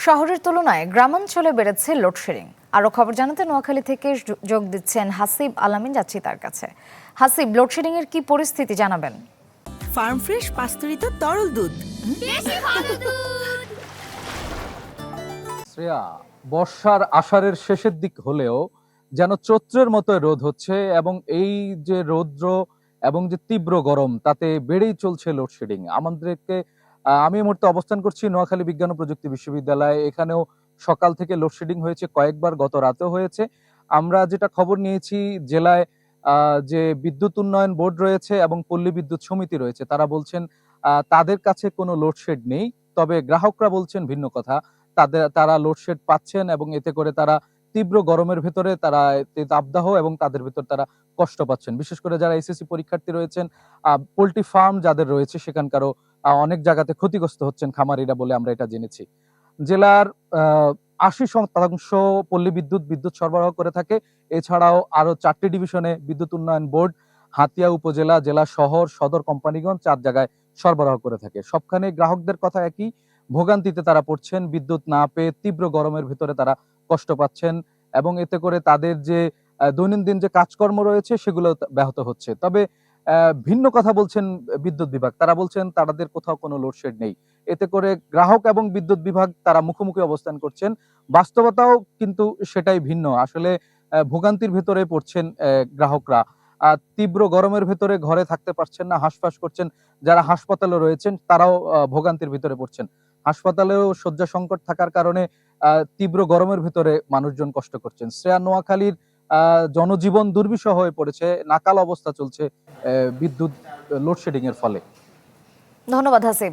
শহরের তুলনায় গ্রামাঞ্চলে বেড়েছে লোডশেডিং। আরো খবর জানাতে নোয়াখালী থেকে যোগ দিচ্ছেন হাসিব আলামিন, যাচ্ছি তার কাছে। হাসিব, লোডশেডিং এর কি পরিস্থিতি জানাবেন? ফার্ম ফ্রেশ পাস্তুরিত তরল দুধ, শ্রেয়া, বর্ষার আষাঢ়ের শেষের দিক হলেও যেন চৈত্রের মতো রোদ হচ্ছে, এবং এই যে রৌদ্র এবং যে তীব্র গরম, তাতে বেড়েই চলছে লোডশেডিং আমাদেরকে। আমি এই মুহূর্তে অবস্থান করছি নোয়াখালী বিজ্ঞান ও প্রযুক্তি বিশ্ববিদ্যালয়ে। এখানেও সকাল থেকে লোডশেডিং হয়েছে, কয়েকবার গত রাতেও হয়েছে। আমরা যেটা খবর নিয়েছি, জেলায় যে বিদ্যুৎ উন্নয়ন বোর্ড রয়েছে এবং পল্লী বিদ্যুৎ সমিতি রয়েছে, তারা বলছেন তাদের কাছে কোনো লোডশেড নেই। তবে গ্রাহকরা বলছেন ভিন্ন কথা। তারা লোডশেড পাচ্ছেন এবং এতে করে তারা তীব্র গরমের ভেতরে তারা তাপদাহ এবং তাদের ভেতর তারা কষ্ট পাচ্ছেন। বিশেষ করে যারা এসএসসি পরীক্ষার্থী রয়েছেন, পোল্ট্রি ফার্ম যাদের রয়েছে, সেখানকারও অনেক জায়গাতে ক্ষতিগ্রস্ত হচ্ছেন খামারিরা বলে আমরা এটা জেনেছি। জেলার ৮০% পল্লী বিদ্যুৎ সরবরাহ করে থাকে। এছাড়াও আরো 4টি ডিভিশনে বিদ্যুৎ উন্নয়ন বোর্ড হাতিয়া উপজেলা, জেলা শহর, সদর, কোম্পানিগঞ্জ 4 জায়গায় সরবরাহ করে থাকে। সবখানে গ্রাহকদের কথা একই, ভোগান্তিতে তারা পড়ছেন। বিদ্যুৎ না পেয়ে তীব্র গরমের ভিতরে তারা কষ্ট পাচ্ছেন এবং এতে করে তাদের যে দৈনন্দিন যে কাজকর্ম রয়েছে সেগুলো ব্যাহত হচ্ছে। তবে ভিন্ন কথা বলছেন বিদ্যুৎ বিভাগ। তারা বলছেন তাদের কোথাও কোনো লোডশেড নেই। এতে করে গ্রাহক এবং বিদ্যুৎ বিভাগ তারা মুখোমুখি অবস্থান করছেন। বাস্তবতাও কিন্তু সেটাই ভিন্ন। আসলে ভোগান্তির ভেতরে পড়ছেন গ্রাহকরা। তীব্র গরমের ভেতরে ঘরে থাকতে পারছেন না, হাঁসফাঁস করছেন। যারা হাসপাতালে রয়েছেন তারাও ভোগান্তির ভিতরে পড়ছেন। হাসপাতালেও শয্যা সংকট থাকার কারণে তীব্র গরমের ভিতরে মানুষজন কষ্ট করছেন। শ্রেয়া, নোয়াখালীর জনজীবন দুর্বিষহ হয়ে পড়েছে, নাকাল অবস্থা চলছে বিদ্যুৎ লোডশেডিং এর ফলে। ধন্যবাদ হাসিব।